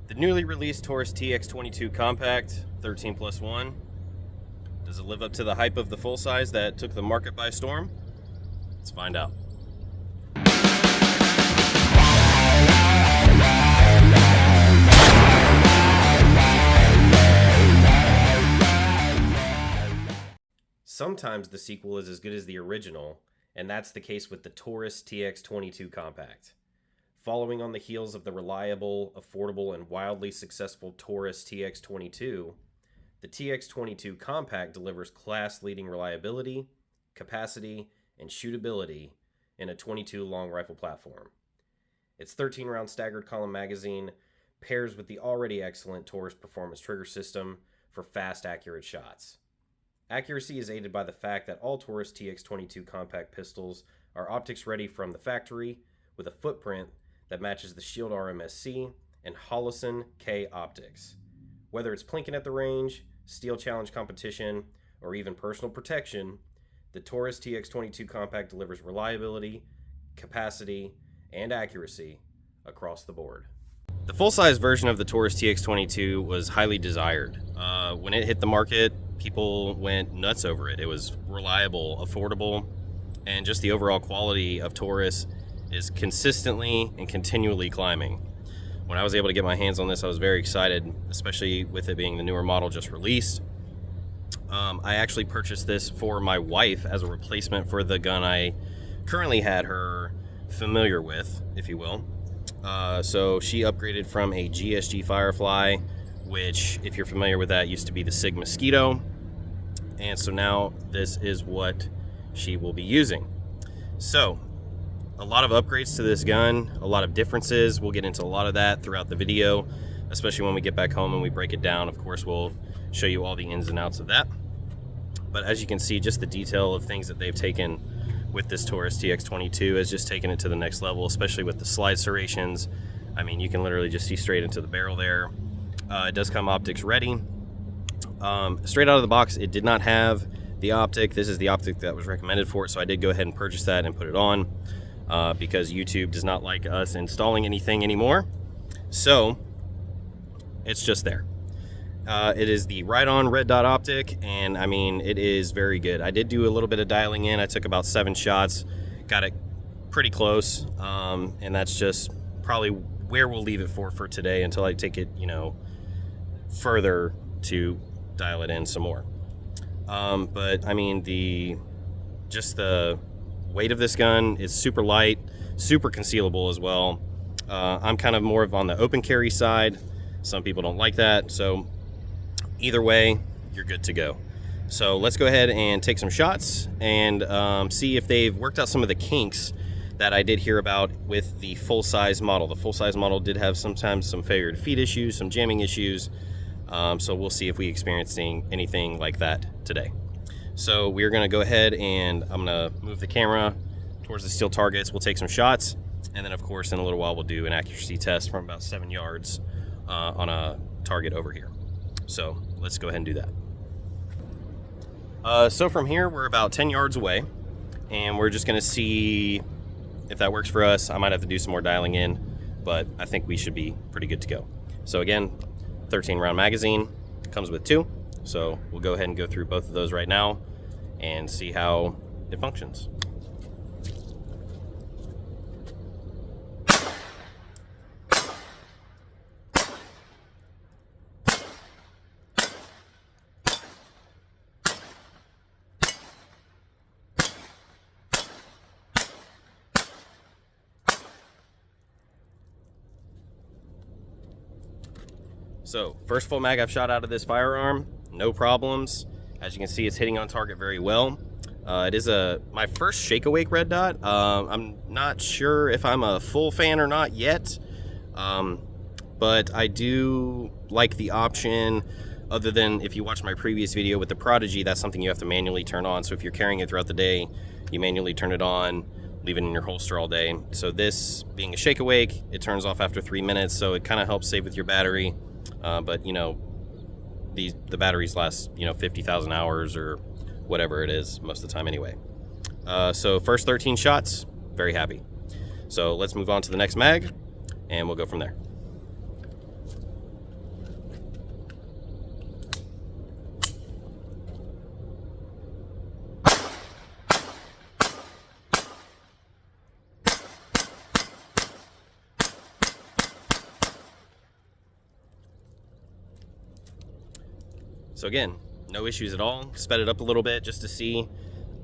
The newly released Taurus TX22 Compact 13+1. Does it live up to the hype of the full size that took the market by storm? Let's find out. Sometimes the sequel is as good as the original, and that's the case with the Taurus TX22 Compact. Following on the heels of the reliable, affordable, and wildly successful Taurus TX22, the TX22 Compact delivers class-leading reliability, capacity, and shootability in a 22 long rifle platform. Its 13-round staggered column magazine pairs with the already excellent Taurus performance trigger system for fast, accurate shots. Accuracy is aided by the fact that all Taurus TX22 Compact pistols are optics ready from the factory with a footprint that matches the Shield RMSC and Holosun K optics. Whether it's plinking at the range, steel challenge competition, or even personal protection, the Taurus TX22 Compact delivers reliability, capacity, and accuracy across the board. The full-size version of the Taurus TX22 was highly desired. When it hit the market, people went nuts over it. It was reliable, affordable, and just the overall quality of Taurus is consistently and continually climbing. When I was able to get my hands on this, I was very excited, especially with it being the newer model just released. I actually purchased this for my wife as a replacement for the gun I currently had her familiar with, if you will. So she upgraded from a GSG Firefly, which, if you're familiar with that, used to be the SIG Mosquito. And so now this is what she will be using. So a lot of upgrades to this gun, a lot of differences. We'll get into a lot of that throughout the video, especially when we get back home and we break it down. Of course, we'll show you all the ins and outs of that. But as you can see, just the detail of things that they've taken with this Taurus TX22 has just taken it to the next level, especially with the slide serrations. I mean, you can literally just see straight into the barrel there. It does come optics ready. Straight out of the box, it did not have the optic. This is the optic that was recommended for it, so I did go ahead and purchase that and put it on because YouTube does not like us installing anything anymore. So it's just there. It is the Riton red dot optic, and I mean, it is very good. I did do a little bit of dialing in. I took about 7 shots, got it pretty close, and that's just probably where we'll leave it for today until I take it, further to dial it in some more. But I mean, the weight of this gun is super light, super concealable as well. I'm kind of more of on the open carry side. Some people don't like that, so either way, you're good to go. So let's go ahead and take some shots and see if they've worked out some of the kinks that I did hear about with the full-size model. The full-size model did have sometimes some failure to feed issues, some jamming issues. So we'll see if we experiencing anything like that today. So we're gonna go ahead and I'm gonna move the camera towards the steel targets. We'll take some shots, and then of course in a little while we'll do an accuracy test from about 7 yards on a target over here. So let's go ahead and do that. So from here, we're about 10 yards away, and we're just gonna see if that works for us. I might have to do some more dialing in, but I think we should be pretty good to go. So again, 13-round magazine, comes with 2. So we'll go ahead and go through both of those right now and see how it functions. So, first full mag I've shot out of this firearm, no problems. As you can see, it's hitting on target very well. It is my first Shake Awake red dot. I'm not sure if I'm a full fan or not yet, but I do like the option. Other than if you watch my previous video with the Prodigy, that's something you have to manually turn on. So if you're carrying it throughout the day, you manually turn it on, leave it in your holster all day. So this being a Shake Awake, it turns off after 3 minutes, so it kind of helps save with your battery. But the batteries last 50,000 hours or whatever it is most of the time anyway. So first 13 shots, very happy. So let's move on to the next mag and we'll go from there. So again, no issues at all. Sped it up a little bit just to see.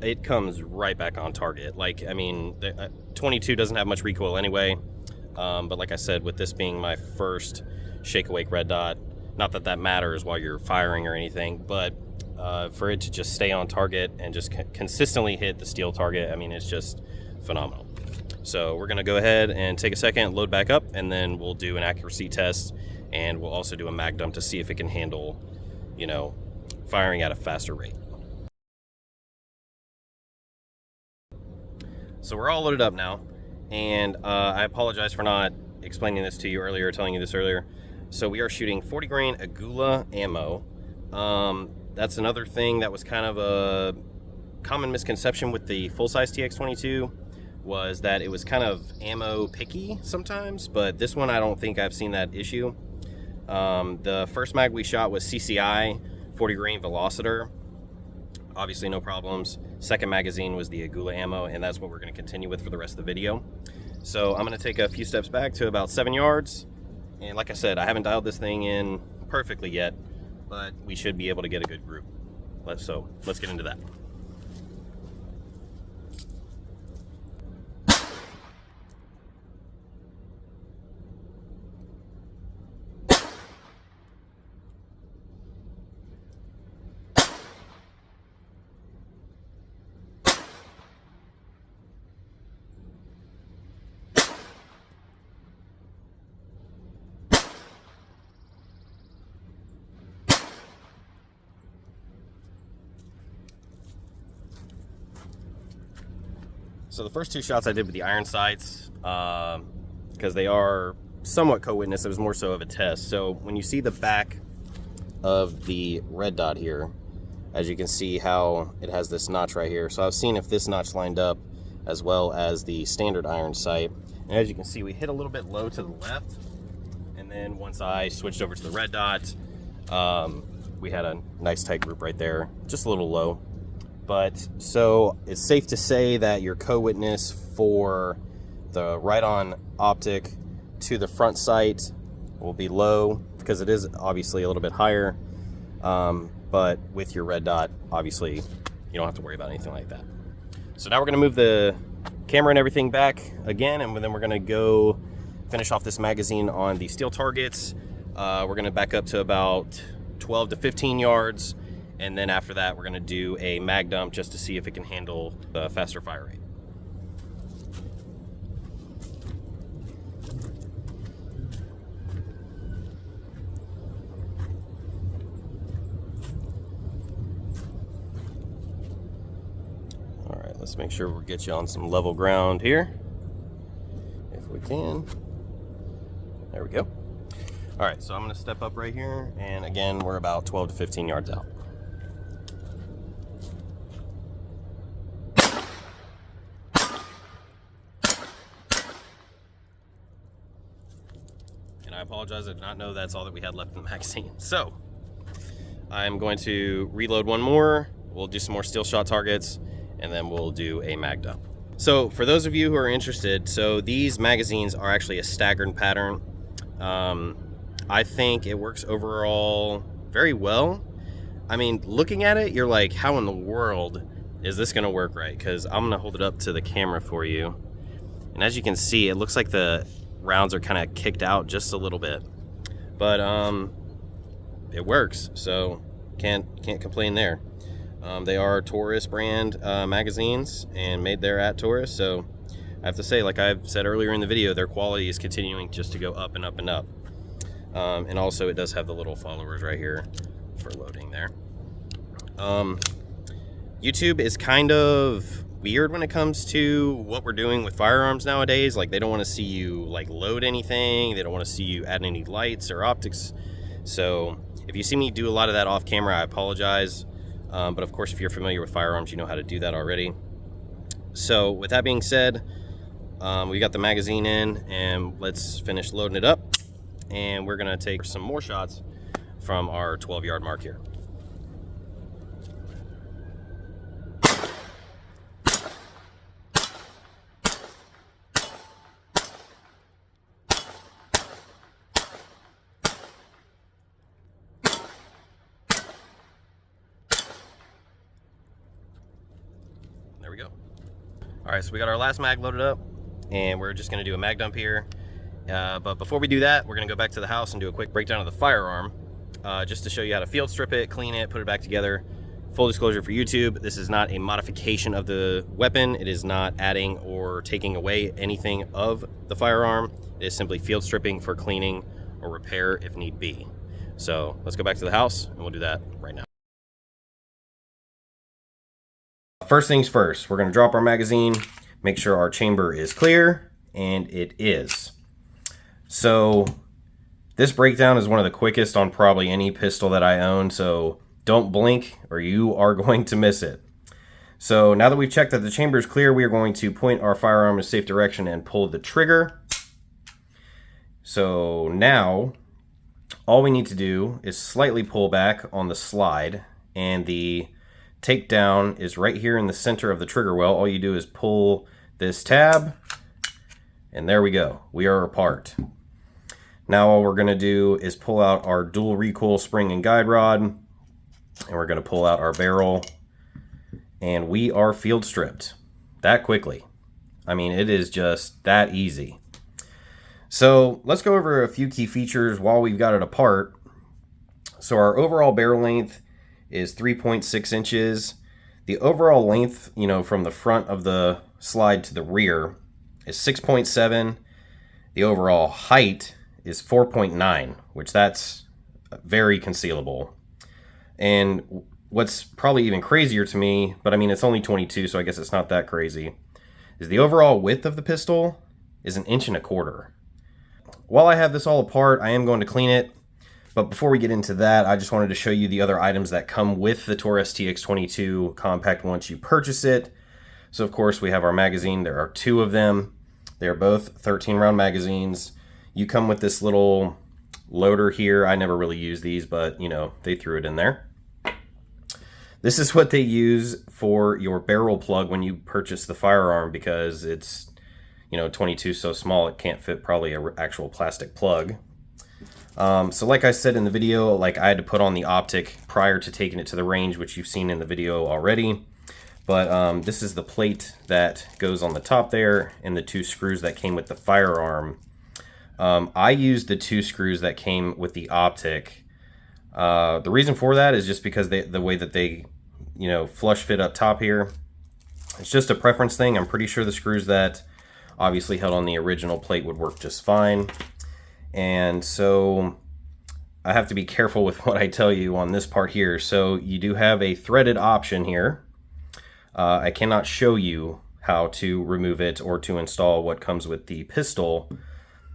It comes right back on target. Like, I mean, the 22 doesn't have much recoil anyway. But like I said, with this being my first Shake Awake red dot, not that that matters while you're firing or anything, but for it to just stay on target and just consistently hit the steel target, I mean, it's just phenomenal. So we're gonna go ahead and take a second, load back up, and then we'll do an accuracy test, and we'll also do a mag dump to see if it can handle, you know, firing at a faster rate. So we're all loaded up now, and I apologize for not explaining this to you earlier, telling you this earlier. So we are shooting 40 grain Agula ammo. That's another thing that was kind of a common misconception with the full-size TX22, was that it was kind of ammo picky sometimes, but this one I don't think I've seen that issue. The first mag we shot was CCI 40 grain Velocitor. Obviously no problems. Second magazine was the Agula ammo, and that's what we're going to continue with for the rest of the video. So I'm going to take a few steps back to about 7 yards, and like I said, I haven't dialed this thing in perfectly yet, but we should be able to get a good group. Let's get into that. So the first two shots I did with the iron sights, because they are somewhat co-witness, it was more so of a test. So when you see the back of the red dot here, as you can see how it has this notch right here. So I've seen if this notch lined up as well as the standard iron sight. And as you can see, we hit a little bit low to the left. And then once I switched over to the red dot, we had a nice tight group right there, just a little low. But so it's safe to say that your co-witness for the Riton Optic to the front sight will be low, because it is obviously a little bit higher. But with your red dot, obviously, you don't have to worry about anything like that. So now we're going to move the camera and everything back again, and then we're going to go finish off this magazine on the steel targets. We're going to back up to about 12 to 15 yards. And then after that, we're going to do a mag dump just to see if it can handle the faster fire rate. All right, let's make sure we get you on some level ground here, if we can. There we go. All right, so I'm going to step up right here, and again, we're about 12 to 15 yards out. I apologize, I did not know that's all that we had left in the magazine. So I'm going to reload one more, we'll do some more steel shot targets, and then we'll do a mag dump. So for those of you who are interested, so these magazines are actually a staggered pattern. I think it works overall very well. I mean, looking at it, you're like, how in the world is this gonna work right? Because I'm gonna hold it up to the camera for you. And as you can see, it looks like the rounds are kind of kicked out just a little bit, but it works, so can't complain there. They are Taurus brand magazines and made there at Taurus, so I have to say, like I've said earlier in the video, their quality is continuing just to go up and up and up. And also it does have the little followers right here for loading there. YouTube is kind of weird when it comes to what we're doing with firearms nowadays. Like, they don't want to see you like load anything, they don't want to see you add any lights or optics. So if you see me do a lot of that off camera, I apologize, but of course if you're familiar with firearms, you know how to do that already. So with that being said, we got the magazine in, and let's finish loading it up, and we're gonna take some more shots from our 12-yard mark here. All right, so we got our last mag loaded up, and we're just gonna do a mag dump here. But before we do that, we're gonna go back to the house and do a quick breakdown of the firearm, just to show you how to field strip it, clean it, put it back together. Full disclosure for YouTube, this is not a modification of the weapon. It is not adding or taking away anything of the firearm. It is simply field stripping for cleaning or repair if need be. So let's go back to the house and we'll do that right now. First things first, we're going to drop our magazine, make sure our chamber is clear, and it is. So this breakdown is one of the quickest on probably any pistol that I own, so don't blink or you are going to miss it. So now that we've checked that the chamber is clear, we are going to point our firearm in a safe direction and pull the trigger. So now all we need to do is slightly pull back on the slide, and the takedown is right here in the center of the trigger well. All you do is pull this tab, and there we go. We are apart. Now all we're going to do is pull out our dual recoil spring and guide rod, and we're going to pull out our barrel, and we are field stripped that quickly. I mean, it is just that easy. So let's go over a few key features while we've got it apart. So our overall barrel length is 3.6 inches. The overall length, from the front of the slide to the rear is 6.7. The overall height is 4.9, which that's very concealable. And what's probably even crazier to me, but I mean, it's only 22, so I guess it's not that crazy, is the overall width of the pistol is 1.25 inches. While I have this all apart, I am going to clean it. But before we get into that, I just wanted to show you the other items that come with the Taurus TX22 Compact once you purchase it. So of course we have our magazine. There are 2 of them. They're both 13-round magazines. You come with this little loader here. I never really use these, but they threw it in there. This is what they use for your barrel plug when you purchase the firearm, because it's 22 so small it can't fit probably an actual plastic plug. So like I said in the video, I had to put on the Optic prior to taking it to the range, which you've seen in the video already. But this is the plate that goes on the top there, and the 2 screws that came with the firearm. I used the 2 screws that came with the Optic. The reason for that is just because the way that they, flush fit up top here. It's just a preference thing. I'm pretty sure the screws that obviously held on the original plate would work just fine. And so I have to be careful with what I tell you on this part here. So you do have a threaded option here. I cannot show you how to remove it or to install what comes with the pistol,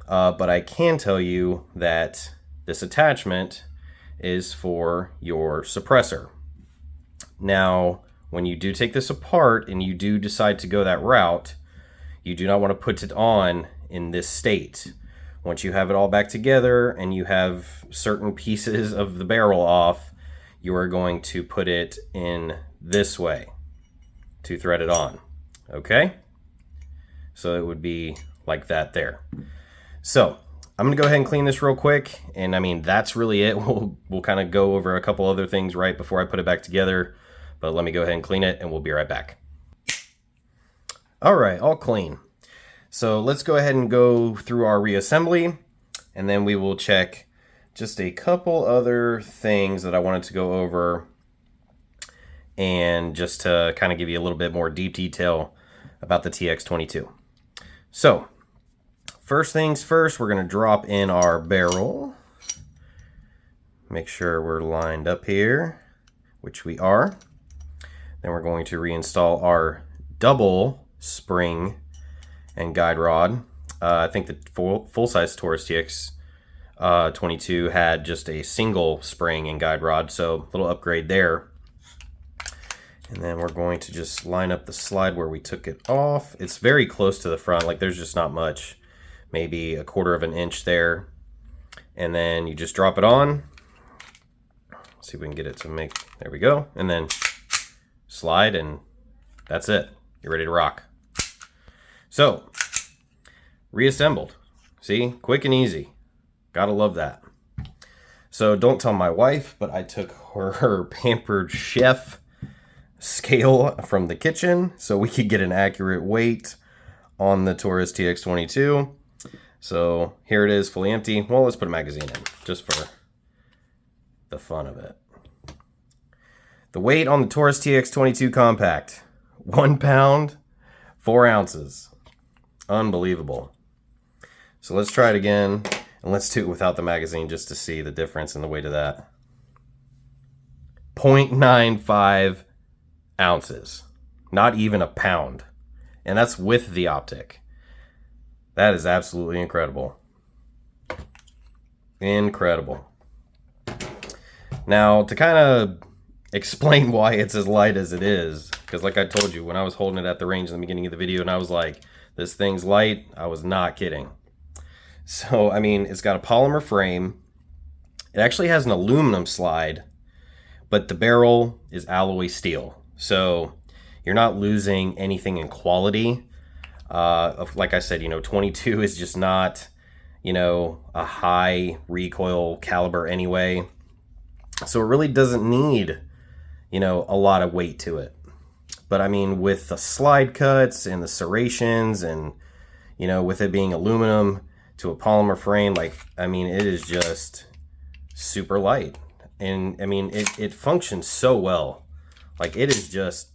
but I can tell you that this attachment is for your suppressor. Now, when you do take this apart and you do decide to go that route, you do not want to put it on in this state. Once you have it all back together and you have certain pieces of the barrel off, you are going to put it in this way to thread it on. Okay? So it would be like that there. So I'm gonna go ahead and clean this real quick, and I mean that's really it. We'll kind of go over a couple other things right before I put it back together, but let me go ahead and clean it and we'll be right back. All right, all clean. So let's go ahead and go through our reassembly, and then we will check just a couple other things that I wanted to go over, and just to kind of give you a little bit more deep detail about the TX22. So first things first, we're going to drop in our barrel. Make sure we're lined up here, which we are. Then we're going to reinstall our double spring and guide rod. I think the full-size Taurus TX22 had just a single spring and guide rod, so a little upgrade there. And then we're going to just line up the slide where we took it off. It's very close to the front, there's just not much, maybe 1/4 inch there. And then you just drop it on. See if we can get it to make, there we go. And then slide, and that's it. You're ready to rock. So, reassembled. See, quick and easy. Gotta love that. So don't tell my wife, but I took her Pampered Chef scale from the kitchen so we could get an accurate weight on the Taurus TX22. So here it is, fully empty. Well, let's put a magazine in just for the fun of it. The weight on the Taurus TX22 Compact, 1 pound, 4 ounces. Unbelievable. So let's try it again, and let's do it without the magazine just to see the difference in the weight of that. 0.95 ounces. Not even a pound. And that's with the Optic. That is absolutely incredible. Incredible. Now, to kind of explain why it's as light as it is, because like I told you, when I was holding it at the range in the beginning of the video and I was like, this thing's light, I was not kidding. So, I mean, it's got a polymer frame. It actually has an aluminum slide, but the barrel is alloy steel. So you're not losing anything in quality. Like I said, 22 is just not, a high recoil caliber anyway. So it really doesn't need, a lot of weight to it. But I mean, with the slide cuts and the serrations and, with it being aluminum to a polymer frame, it is just super light. And I mean, it functions so well. Like, it is just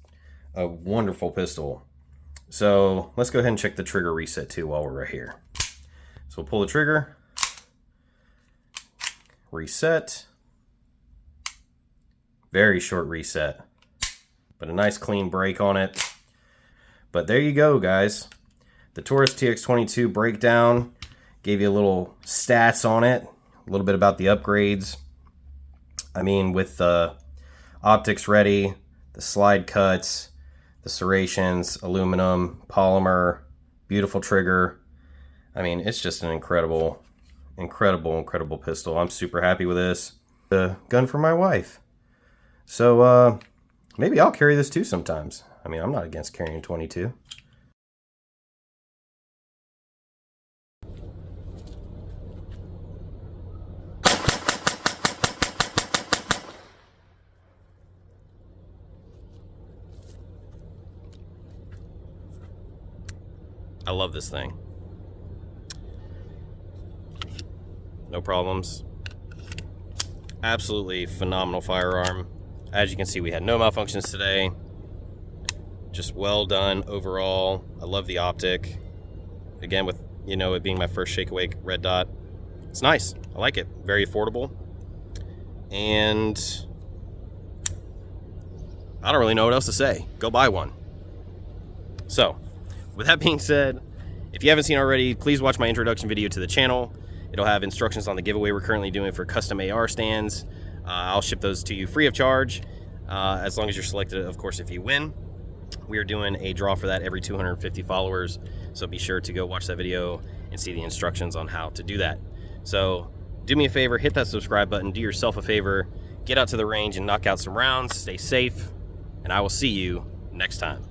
a wonderful pistol. So let's go ahead and check the trigger reset too while we're right here. So we'll pull the trigger, reset, very short reset, but a nice clean break on it. But there you go, guys. The Taurus TX22 breakdown, gave you a little stats on it, a little bit about the upgrades. I mean, with the optics ready, the slide cuts, the serrations, aluminum, polymer, beautiful trigger. I mean, it's just an incredible, incredible pistol. I'm super happy with this. The gun for my wife. So maybe I'll carry this too sometimes. I mean, I'm not against carrying 22. I love this thing. No problems. Absolutely phenomenal firearm. As you can see, we had no malfunctions today. Just well done overall. I love the optic. Again, with it being my first Shake Awake red dot. It's nice. I like it. Very affordable. And I don't really know what else to say. Go buy one. So, with that being said, if you haven't seen already, please watch my introduction video to the channel. It'll have instructions on the giveaway we're currently doing for custom AR stands. I'll ship those to you free of charge, as long as you're selected, of course, if you win. We are doing a draw for that every 250 followers, so be sure to go watch that video and see the instructions on how to do that. So do me a favor, hit that subscribe button, do yourself a favor, get out to the range and knock out some rounds, stay safe, and I will see you next time.